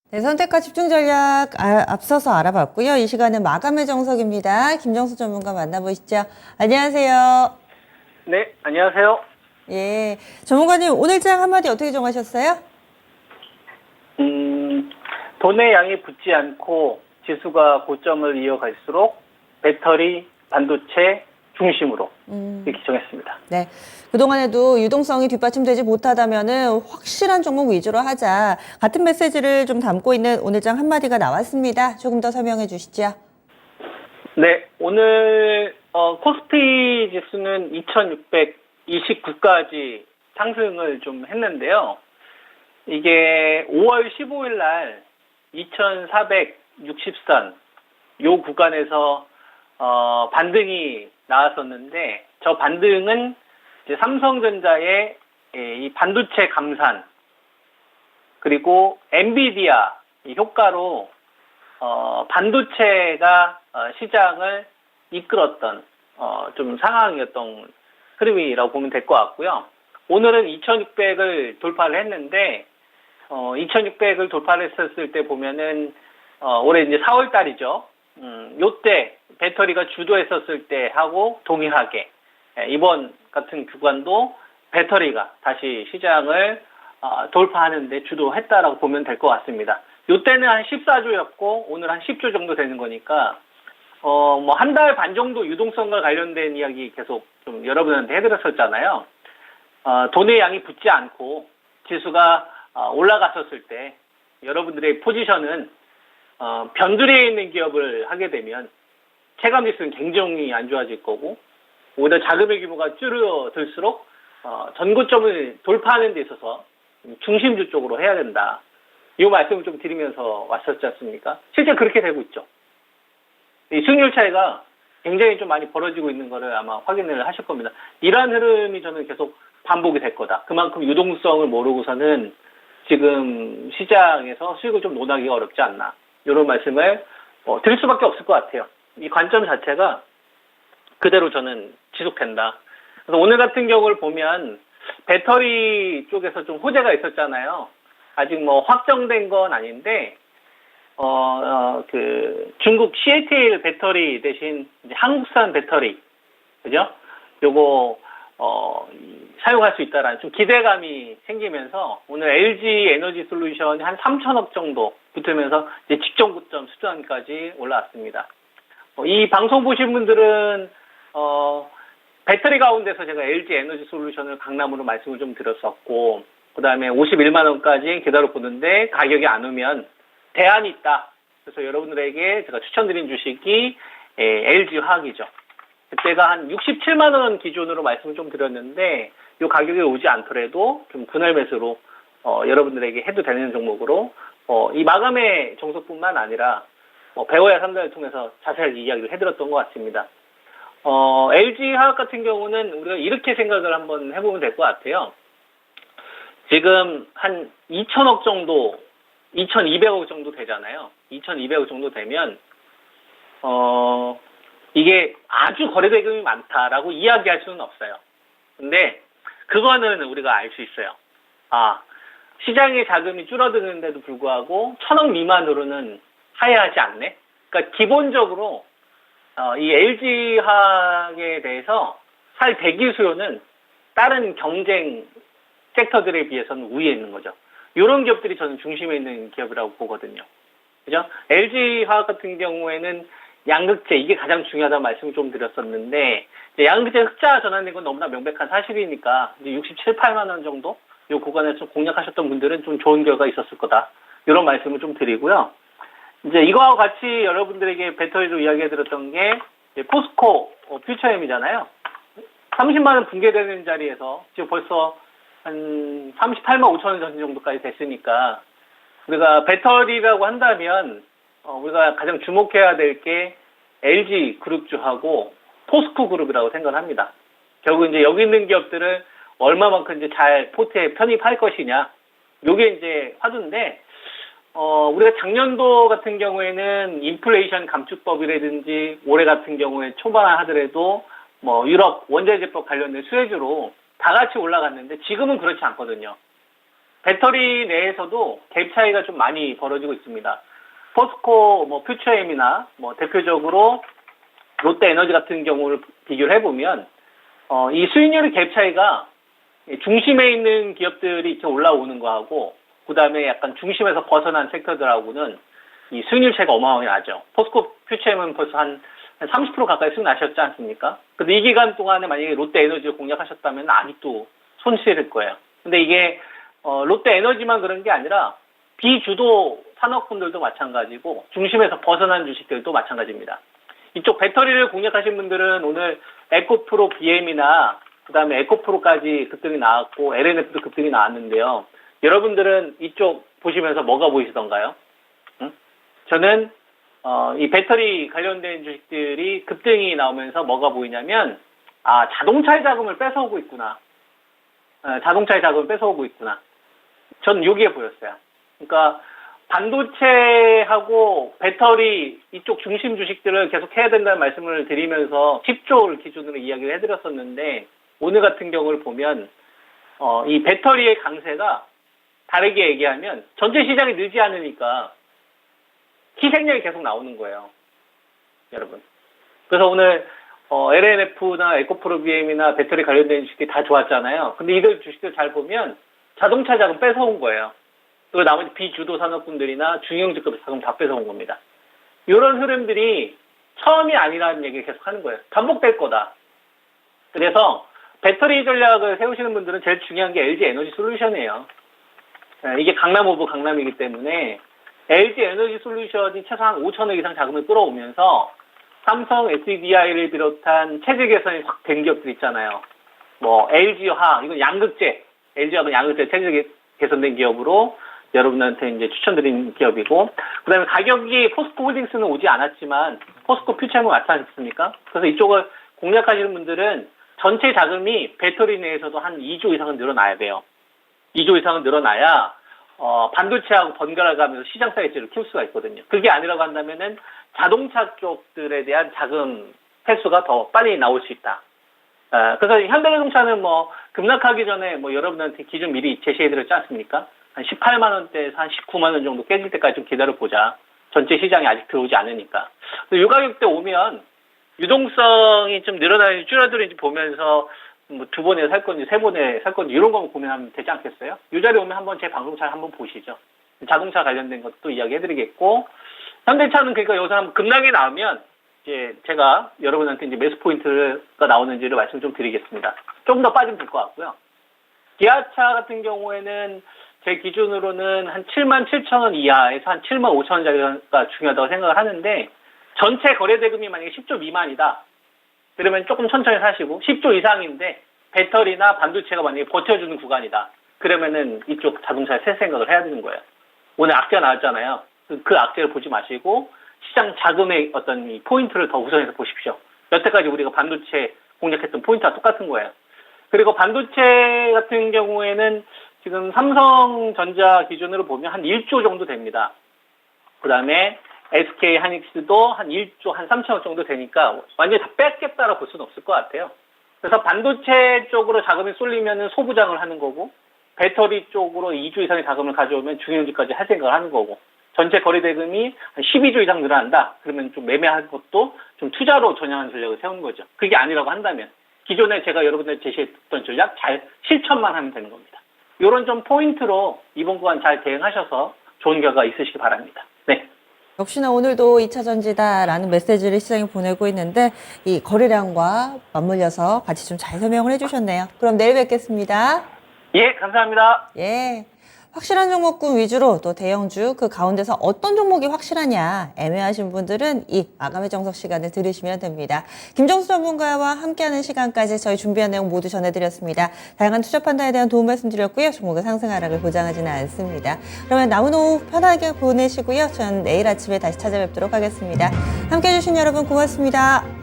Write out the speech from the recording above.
네, 선택과 집중 전략 앞서서 알아봤고요. 이 시간은 마감의 정석입니다. 김정수 전문가 만나보시죠. 안녕하세요. 네, 안녕하세요. 예, 전문가님 오늘장 한마디 어떻게 정하셨어요? 돈의 양이 붙지 않고 지수가 고점을 이어갈수록 배터리, 반도체 중심으로 이렇게 정했습니다. 네, 그동안에도 유동성이 뒷받침되지 못하다면은 확실한 종목 위주로 하자. 같은 메시지를 좀 담고 있는 오늘장 한마디가 나왔습니다. 조금 더 설명해 주시죠. 네, 오늘 코스피 지수는 2629까지 상승을 좀 했는데요. 이게 5월 15일 날 2460선 요 구간에서 반등이 나왔었는데 저 반등은 이제 삼성전자의 이 반도체 감산 그리고 엔비디아 이 효과로 반도체가 시장을 이끌었던 좀 상황이었던 흐름이라고 보면 될 것 같고요. 오늘은 2600을 돌파를 했는데 2600을 돌파를 했었을 때 보면은 올해 이제 4월 달이죠. 요때 배터리가 주도했었을 때 하고 동일하게 이번 같은 구간도 배터리가 다시 시장을 돌파하는데 주도했다라고 보면 될 것 같습니다. 요때는 한 14조였고 오늘 한 10조 정도 되는 거니까 뭐 한 달 반 정도 유동성과 관련된 이야기 계속 좀 여러분한테 해드렸었잖아요. 돈의 양이 붙지 않고 지수가 올라갔었을 때 여러분들의 포지션은 변두리에 있는 기업을 하게 되면 체감지수는 굉장히 안 좋아질 거고 오히려 자금의 규모가 줄어들수록 전고점을 돌파하는 데 있어서 중심주 쪽으로 해야 된다. 이 말씀을 좀 드리면서 왔었지 않습니까? 실제 그렇게 되고 있죠. 이 수익률 차이가 굉장히 좀 많이 벌어지고 있는 거를 아마 확인을 하실 겁니다. 이러한 흐름이 저는 계속 반복이 될 거다. 그만큼 유동성을 모르고서는 지금 시장에서 수익을 좀 논하기가 어렵지 않나. 이런 말씀을 드릴 수밖에 없을 것 같아요. 이 관점 자체가 그대로 저는 지속된다. 그래서 오늘 같은 경우를 보면 배터리 쪽에서 좀 호재가 있었잖아요. 아직 뭐 확정된 건 아닌데 그 중국 CATL 배터리 대신 이제 한국산 배터리, 그죠? 요거 사용할 수 있다라는 좀 기대감이 생기면서 오늘 LG 에너지 솔루션이 한 3천억 정도 붙으면서 이제 직전 고점 수준까지 올라왔습니다. 이 방송 보신 분들은 배터리 가운데서 제가 LG 에너지 솔루션을 강남으로 말씀을 좀 드렸었고 그 다음에 51만 원까지 기다려 보는데 가격이 안 오면 대안이 있다. 그래서 여러분들에게 제가 추천드린 주식이 LG 화학이죠. 그때가 한 67만 원 기준으로 말씀을 좀 드렸는데 이 가격이 오지 않더라도 좀 분할 매수로 여러분들에게 해도 되는 종목으로 이 마감의 정석뿐만 아니라 배워야 3단을 통해서 자세하게 이야기를 해드렸던 것 같습니다. LG 화학 같은 경우는 우리가 이렇게 생각을 한번 해보면 될 것 같아요. 지금 한 2천억 정도, 2,200억 정도 되잖아요. 2,200억 정도 되면 이게 아주 거래 대금이 많다라고 이야기할 수는 없어요. 근데 그거는 우리가 알 수 있어요. 시장의 자금이 줄어드는데도 불구하고 1,000억 미만으로는 하야하지 않네. 그러니까 기본적으로 이 LG화학에 대해서 살 대기 수요는 다른 경쟁 섹터들에 비해서는 우위에 있는 거죠. 이런 기업들이 저는 중심에 있는 기업이라고 보거든요. 그죠? LG화학 같은 경우에는 양극재, 이게 가장 중요하다는 말씀을 좀 드렸었는데, 양극재 흑자 전환된 건 너무나 명백한 사실이니까, 이제 67, 8만 원 정도? 이 구간에서 공략하셨던 분들은 좀 좋은 결과가 있었을 거다. 이런 말씀을 좀 드리고요. 이제 이거와 같이 여러분들에게 배터리로 이야기해 드렸던 게, 포스코 퓨처엠이잖아요. 30만 원 붕괴되는 자리에서 지금 벌써 한 38만 5천 원 정도까지 됐으니까, 우리가 배터리라고 한다면, 우리가 가장 주목해야 될 게 LG 그룹주하고 포스코 그룹이라고 생각을 합니다. 결국 이제 여기 있는 기업들을 얼마만큼 이제 잘 포트에 편입할 것이냐. 요게 이제 화두인데, 우리가 작년도 같은 경우에는 인플레이션 감축법이라든지 올해 같은 경우에 초반 하더라도 뭐 유럽 원자재법 관련된 수혜주로 다 같이 올라갔는데 지금은 그렇지 않거든요. 배터리 내에서도 갭 차이가 좀 많이 벌어지고 있습니다. 포스코, 퓨처엠이나 대표적으로 롯데에너지 같은 경우를 비교를 해보면 이 수익률의 갭 차이가 중심에 있는 기업들이 올라오는 거하고 그다음에 약간 중심에서 벗어난 섹터들하고는 이 수익률 차이가 어마어마하게 나죠. 포스코 퓨처엠은 벌써 한 30% 가까이 수익 나셨지 않습니까? 근데 이 기간 동안에 만약에 롯데에너지를 공략하셨다면 아직도 손실일 거예요. 근데 이게 롯데에너지만 그런 게 아니라 비주도 산업군들도 마찬가지고 중심에서 벗어난 주식들도 마찬가지입니다. 이쪽 배터리를 공략하신 분들은 오늘 에코프로 BM이나 그다음에 에코프로까지 급등이 나왔고 LNF도 급등이 나왔는데요. 여러분들은 이쪽 보시면서 뭐가 보이시던가요? 저는 이 배터리 관련된 주식들이 급등이 나오면서 뭐가 보이냐면 자동차의 자금을 뺏어오고 있구나. 자동차의 자금을 뺏어오고 있구나. 저는 여기에 보였어요. 그러니까 반도체하고 배터리 이쪽 중심 주식들을 계속 해야 된다는 말씀을 드리면서 10조를 기준으로 이야기를 해드렸었는데 오늘 같은 경우를 보면 이 배터리의 강세가 다르게 얘기하면 전체 시장이 늘지 않으니까 희생력이 계속 나오는 거예요. 여러분. 그래서 오늘 LNF나 에코프로 BM이나 배터리 관련된 주식이 다 좋았잖아요. 근데 이들 주식들 잘 보면 자동차 자금 뺏어온 거예요. 그리고 나머지 비주도 산업군들이나 중형직급 자금 다 뺏어온 겁니다. 이런 흐름들이 처음이 아니라는 얘기를 계속 하는 거예요. 반복될 거다. 그래서 배터리 전략을 세우시는 분들은 제일 중요한 게 LG 에너지 솔루션이에요. 이게 강남 오브 강남이기 때문에 LG 에너지 솔루션이 최소한 5천억 이상 자금을 끌어오면서 삼성, SDI를 비롯한 체제 개선이 확 된 기업들 있잖아요. LG화학, 이건 양극재, LG화학은 양극재 체제 개선된 기업으로 여러분한테 이제 추천드린 기업이고, 그 다음에 가격이 포스코 홀딩스는 오지 않았지만, 포스코 퓨처엠은 왔지 않습니까? 그래서 이쪽을 공략하시는 분들은 전체 자금이 배터리 내에서도 한 2조 이상은 늘어나야 돼요. 2조 이상은 늘어나야, 반도체하고 번갈아 가면서 시장 사이즈를 키울 수가 있거든요. 그게 아니라고 한다면은 자동차 쪽들에 대한 자금 회수가 더 빨리 나올 수 있다. 그래서 현대자동차는 급락하기 전에 여러분한테 기준 미리 제시해드렸지 않습니까? 한 18만 원대에서 한 19만 원 정도 깨질 때까지 좀 기다려보자. 전체 시장이 아직 들어오지 않으니까. 이 가격대 오면 유동성이 좀 늘어나는지 줄어드는지 보면서 두 번에 살 건지 세 번에 살 건지 이런 거 고민하면 되지 않겠어요? 이 자리에 오면 한번 제 방송 잘 한번 보시죠. 자동차 관련된 것도 이야기해드리겠고, 현대차는 그러니까 여기서 한번 급락이 나오면 이제 제가 여러분한테 이제 매수 포인트가 나오는지를 말씀 좀 드리겠습니다. 조금 더 빠지면 될 것 같고요. 기아차 같은 경우에는 제 기준으로는 한 77,000원 이하에서 한 75,000원짜리가 중요하다고 생각을 하는데, 전체 거래 대금이 만약에 10조 미만이다. 그러면 조금 천천히 사시고, 10조 이상인데 배터리나 반도체가 만약에 버텨주는 구간이다. 그러면은 이쪽 자동차에 새 생각을 해야 되는 거예요. 오늘 악재 나왔잖아요. 그 악재를 보지 마시고 시장 자금의 어떤 이 포인트를 더 우선해서 보십시오. 여태까지 우리가 반도체 공략했던 포인트와 똑같은 거예요. 그리고 반도체 같은 경우에는 지금 삼성전자 기준으로 보면 한 1조 정도 됩니다. 그 다음에 SK 하이닉스도 한 1조, 한 3천억 정도 되니까 완전히 다 뺏겠다라고 볼 수는 없을 것 같아요. 그래서 반도체 쪽으로 자금이 쏠리면은 소부장을 하는 거고, 배터리 쪽으로 2조 이상의 자금을 가져오면 중형주까지 할 생각을 하는 거고, 전체 거래 대금이 한 12조 이상 늘어난다. 그러면 좀 매매할 것도 좀 투자로 전향하는 전략을 세우는 거죠. 그게 아니라고 한다면 기존에 제가 여러분들 제시했던 전략 잘 실천만 하면 되는 겁니다. 이런 좀 포인트로 이번 구간 잘 대응하셔서 좋은 결과 있으시기 바랍니다. 네. 역시나 오늘도 2차 전지다라는 메시지를 시장에 보내고 있는데 이 거래량과 맞물려서 같이 좀 잘 설명을 해주셨네요. 그럼 내일 뵙겠습니다. 예, 감사합니다. 예. 확실한 종목군 위주로 또 대형주 그 가운데서 어떤 종목이 확실하냐 애매하신 분들은 이 마감의 정석 시간을 들으시면 됩니다. 김정수 전문가와 함께하는 시간까지 저희 준비한 내용 모두 전해드렸습니다. 다양한 투자 판단에 대한 도움 말씀드렸고요. 종목의 상승 하락을 보장하지는 않습니다. 그러면 남은 오후 편하게 보내시고요. 저는 내일 아침에 다시 찾아뵙도록 하겠습니다. 함께해 주신 여러분 고맙습니다.